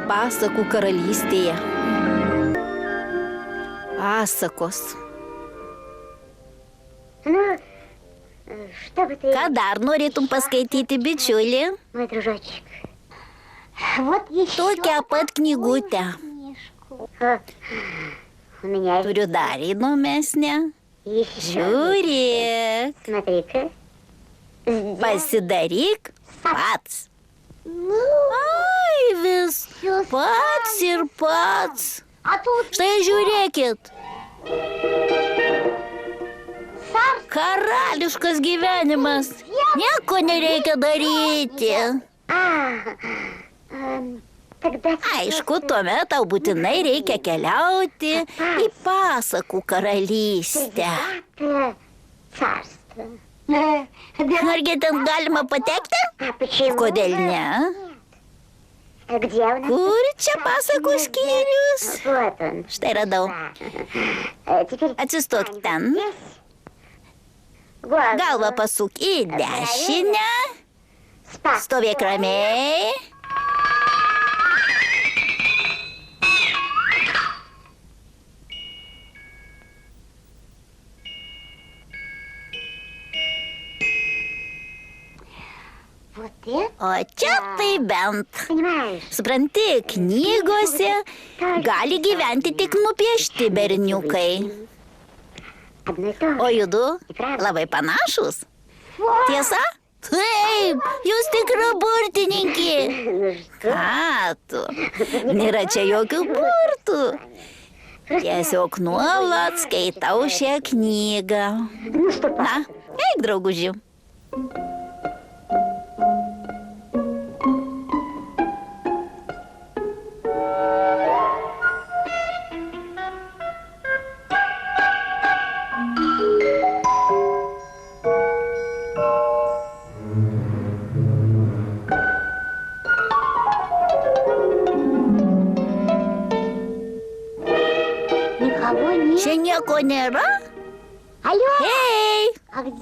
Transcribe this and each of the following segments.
pasakų karalystėje. Pasakos. Ką dar norėtum paskaityti, bičiuli? Tokią pat knygutę. Turiu dar įdomesnę. Žiūrėk. Pasidaryk pats. Ai, vis pats ir pats. Štai žiūrėkit. Karališkas gyvenimas. Nieko nereikia daryti. Aišku, tuomet tau būtinai reikia keliauti į pasakų karalystę. Argi ten galima patekti? Kodėl ne? Kur čia pasakų skyrius? Štai radau. Atsistok ten. Galvą pasuk į dešinę. Stovėk ramiai. O čia tai bent. Supranti, knygose gali gyventi tik nupiešti berniukai. O judu labai panašus. Tiesa? Taip, jūs tikra burtininkė. Ką tu? Nėra čia jokių burtų. Tiesiog nuolat skaitau šią knygą. Na, eik, drauguži. Čia nieko nėra? Hei,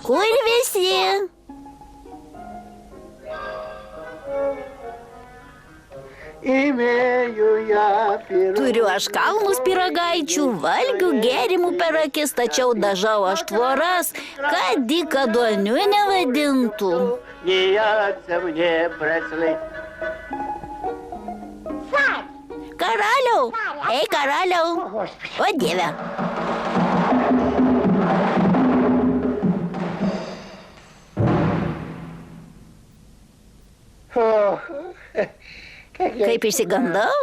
kur visi? Turiu aš kalnus pyragaičių, valgių, gėrimų per akis, tačiau dažau aš tvoras, kad dykaduoniu nevadintų. Karaliau! Ei, karaliau! O, Dieve! Kaip išsigandau?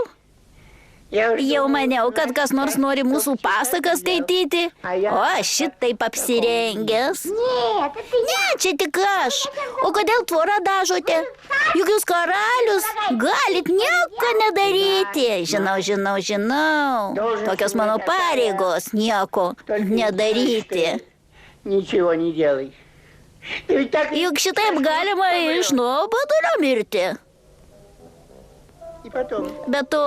Jau maniau, kad kas nors nori mūsų pasakas skaityti. O aš šitaip apsirengęs. Ne, čia tik aš. O kodėl tvorą dažote? Juk jūs karalius, galit nieko nedaryti. Žinau. Tokios mano pareigos nieko nedaryti. Juk šitaip galima iš nuobodulio mirti. Bet to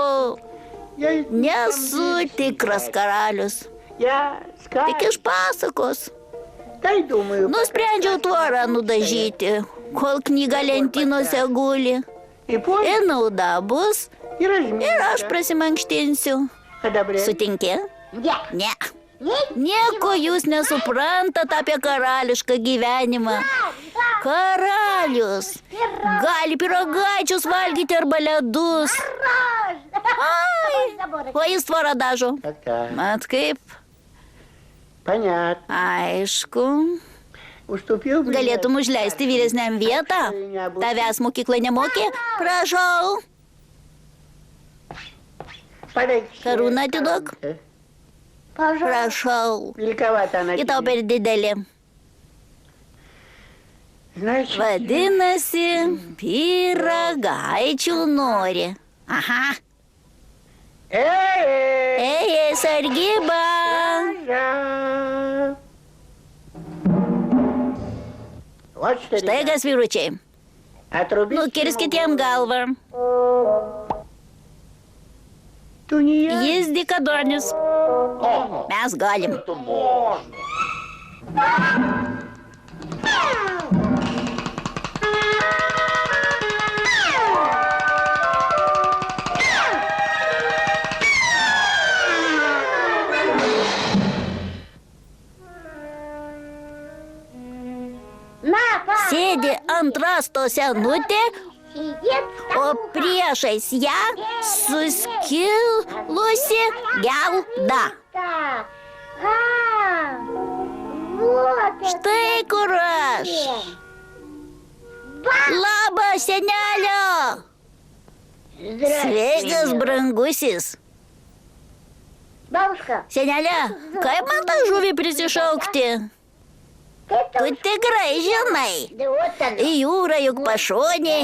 nesu tikras karalius. Tik iš pasakos. Nusprendžiau tvorą nudažyti, kol knyga lentynose guli. Ir nauda bus, ir aš prasimankštinsiu. Sutinki? Ne. Nieko jūs nesuprantat apie karališką gyvenimą. Karalius gali pyragaičius valgyti arba ledus. Ai, o jis tvorą dažo. Mat kaip? Aišku. Galėtum užleisti vyresniam vietą? Tavęs mokyklai nemokė? Prašau. Karūną atiduok. Prašau. Ji tau per didelė. Vadinasi, pyragaičių nori. Aha. Ei, sargyba. Štai kas, vyručiai. Nukirskit jam galvą. Jis dykaduonis. Mes galim. Sėdi ant rasto senutė, o priešais ją suskilusi gelda. Štai kur aš. Labas, senelio. Sveikas, brangusis. Senelė, kaip man tą žuvį prisišaukti? Tu tikrai žinai. Į jūrą juk pašonė.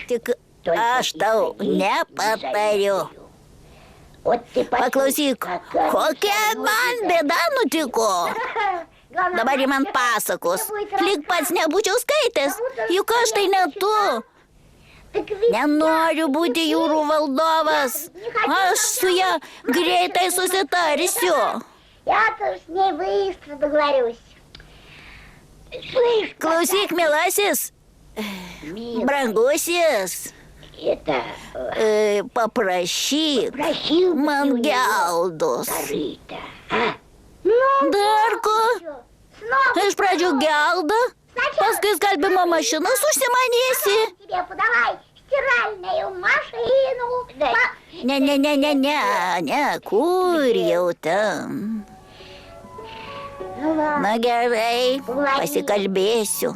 Tik aš tau nepatariu. Paklausyk, kokia man bėda nutiko. Dabar ji man pasakos. Lyg pats nebūčiau skaitęs, juk aš tai ne tu. Nenoriu būti jūrų valdovas. Aš su ja greitai susitarsiu. Klausyk, mielasis. Brangusis. Paprašyk man geldos. Dar ko? Iš pradžių geldą, paskui skalbimo mašinas užsimanysi. Ne, kur jau ten? Na gerai, pasikalbėsiu.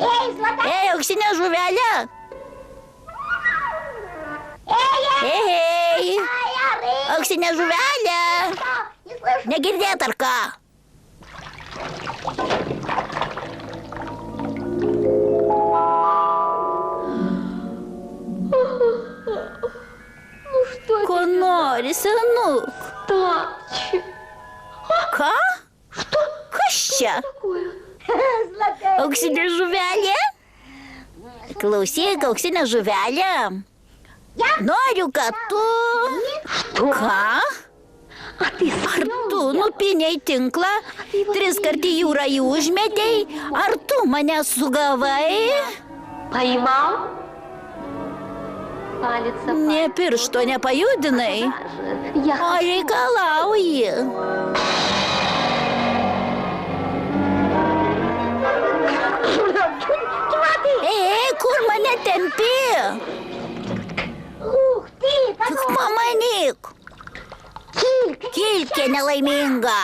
Ei, auksinė žuvelė! Ei, auksinė žuvelė! Negirdėt ar ką? Ko nori, senuk? Ką? Kas čia? Auksinė žuvelė? Klausyk, auksinė žuvelė. Noriu, kad tu... Ką? Ar tu nupinėjai tinklą, 3 kart į jūrą jį užmetei? Ar tu mane sugavai? Nė piršto nepajudinai, o reikalauji. Ei, kur mane tempi? Tik pamanyk. Kilkė nelaiminga.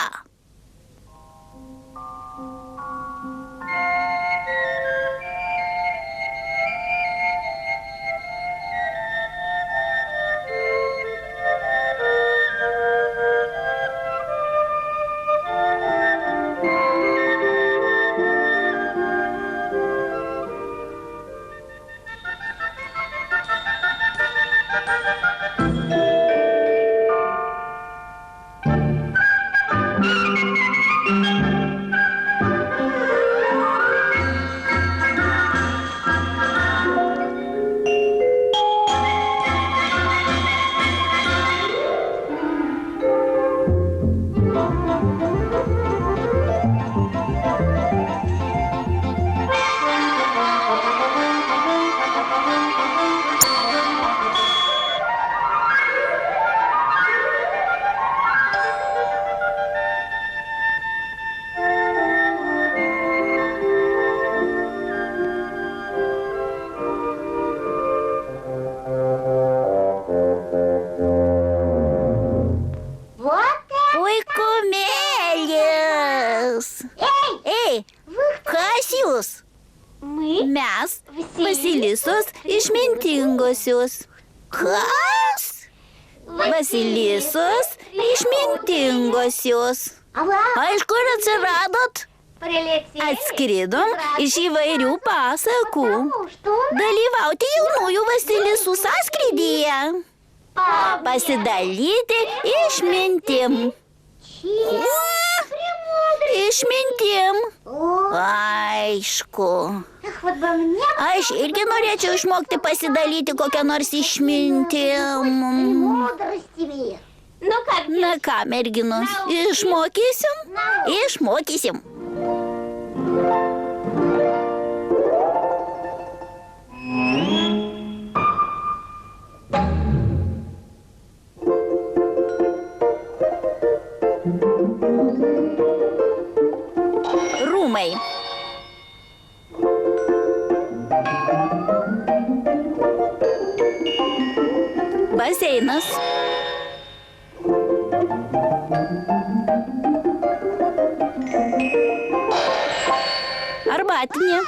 Mes Vasilisos išmintingosios. Kas? Vasilisos išmintingosios. Iš kur atsiradot? Atskridom iš įvairių pasakų. Dalyvauti jaunųjų Vasilisų sąskrydyje. Pasidalyti išmintim. Išmintim. Aišku. Aš irgi norėčiau išmokti pasidalyti kokią nors išmintim. Na ką, merginos, išmokysim? Išmokysim. Rūmai. Baseinas. Arbatinė.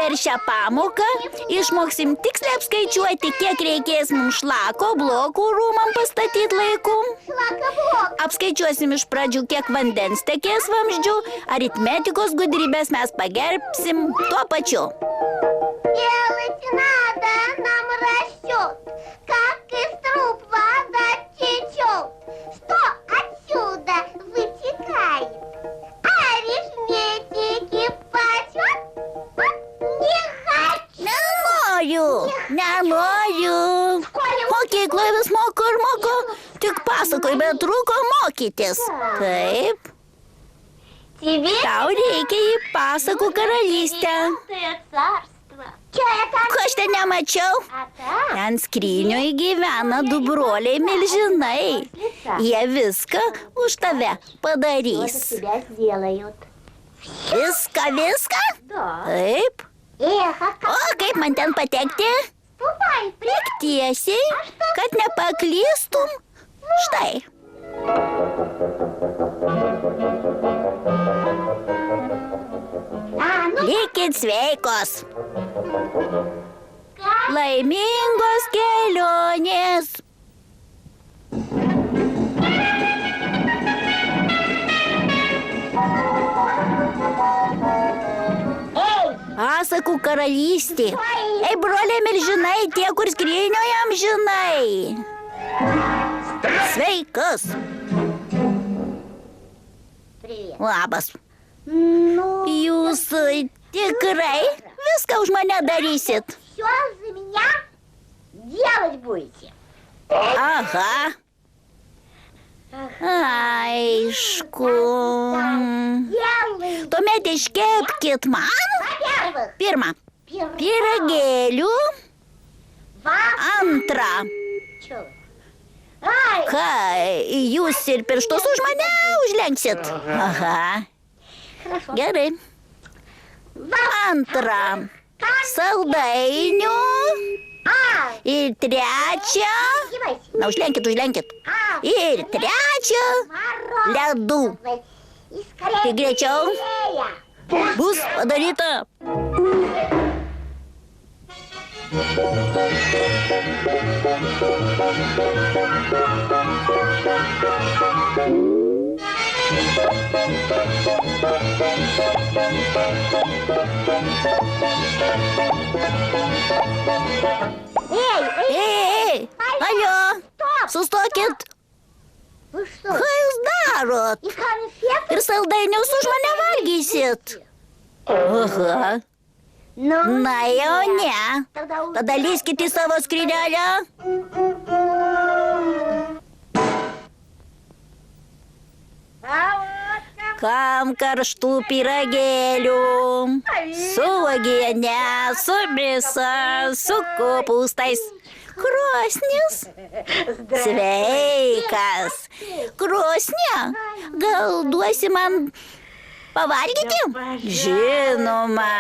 Per šią pamoką išmoksim tiksliai apskaičiuoti, kiek reikės mums šlako blokų rūmam pastatyti laiku. Apskaičiuosim iš pradžių, kiek vandens tekės vamzdžių, aritmetikos gudrybės mes pagerbsim tuo pačiu. Делать надо нам расчет, как из труб вода течет. Что отсюда вытекает? Арифметики почет? Не хочу! Nenoriu. Mokykloje vis moko ir moko, tik pasakoj, bet trūko mokytis. Taip, Тебе tau reikia į pasakų karalystę. царство. Че это? Ko aš ten nemačiau? А так? Ten skrynioj gyvena du broliai milžinai. Jie viską už tave padarys. Тебя сделают. Viską? Да. Taip. Эх, а O, kaip man ten patekti? ступай, Tiesiai, kad nepaklystum. Štai. Likit sveikos. Laimingos kelionės. Pasakų karalystė. Ei, broliai milžinai, tie, kur skrynioje amžinai. Sveikas. Привет. Labas. Ну, Jūs tikrai viską už mane darysit? все за меня делать будете. Aha. Aišku. Делай. Tuomet iškepkit man Во-первых, pirmą пирог. pyragėlių, antrą. Чё вы? Ай, Ką, jūs ir pirštus už mane užlenksit? Aha, хорошо. gerai. Antrą saldainių А, ir trečią. девайся. Na, užlenkit. А, Ir trečią мороз. ledų. И скорее. Ты гречел? быстрее. Bus padaryta. Ei, alio, sustokit. Вы что? Ką jūs darot? И конфеты? Ir saldainius už mane valgysit. Aha. Ну, Na jau ne. тогда Tada lyskit į savo skrynelę. Kam karštų pyragėlių? Su uogiene, su mėsa, su kopūstais. Krosnis. Sveikas. Krosne, gal duosi man pavalgyti? Žinoma.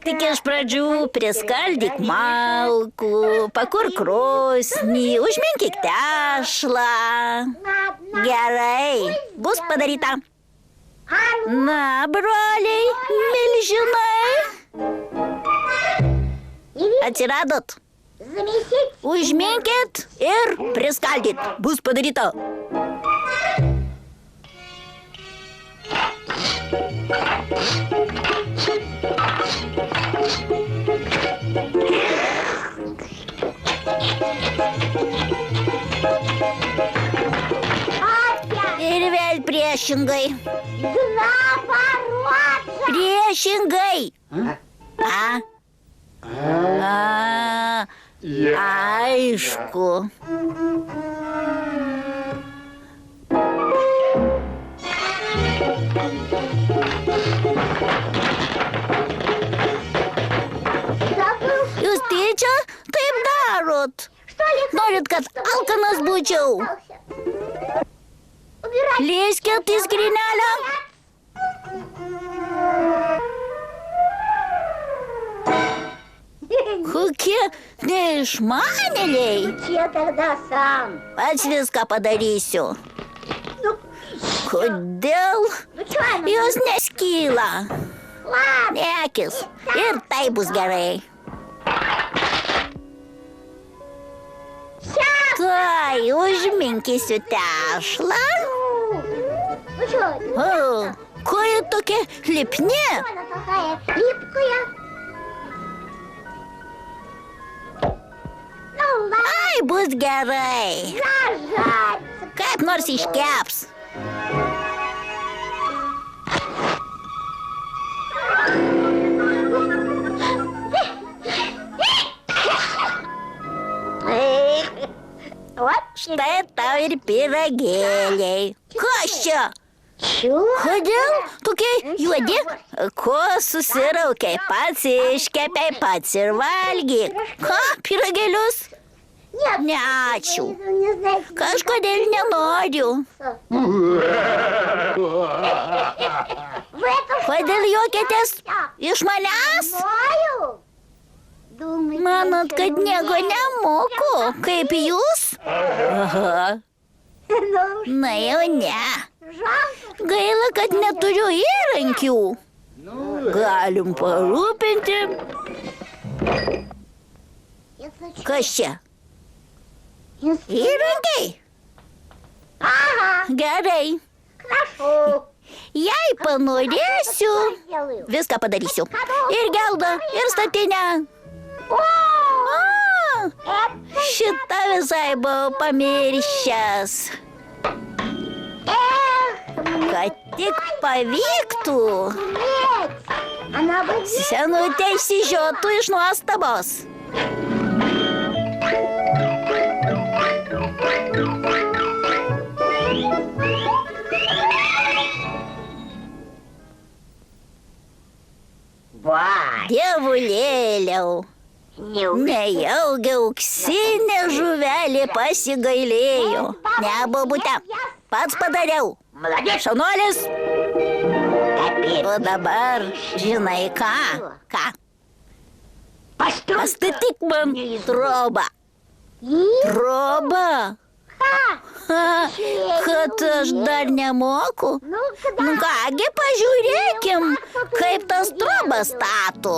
Tik iš pradžių priskaldyk malkų, pakur krosnį, užminkyk tešlą. Gerai, bus padaryta. Na, broliai, milžinai. Atsiradot. Замесить. Užminkit ir priskaldyt. Bus padaryta. Опять. Ir vėl priešingai. Наоборот. Priešingai. A? Aišku. Забыл. Jūs tyčia taip naudot. Norit, kad alkanas būčiau? Lėskit į skrynelę. Kokie neišmanėliai. Čia tada sam. Pats viską padarysiu. Kodėl jos neskyla? Nekis. Ir tai bus gerai. Tai, užminkysiu tešlą. O, ko ji tokia lipni? Липкая. Ai, bus gerai. Зажать. Kaip nors iškeps. Вот. Štai tau ir pyragėliai. Kas čia? Kodėl tokie juodi? Ko susiraukiai? Pats iškepiai, pats ir valgyk. Ką, pyragėlius? Ne, ačiū. Kažkodėl nenoriu. Kodėl juokėtės iš manęs? Manot, kad nieko nemoku, kaip jūs? Aha. Na jau ne. Gaila, kad neturiu įrankių. Galim parūpinti. Kas čia? Įrankiai? Gerai. Jei panorėsiu, viską padarysiu. Ir geldą, ir statinę. Šitą visai buvau pamiršęs. Kad tik pavyktų. Senutė išsižiotų iš nuostabos. Dievulėliau. Nejaugi auksinė žuvelė pasigailėjo. Ne, bobute, pats padariau. Šaunuolis. O dabar, žinai ką? Ką? Pastatyk man trobą. Trobą? Kad aš dar nemoku? Nu kągi, pažiūrėkim, kaip tas trobas stato.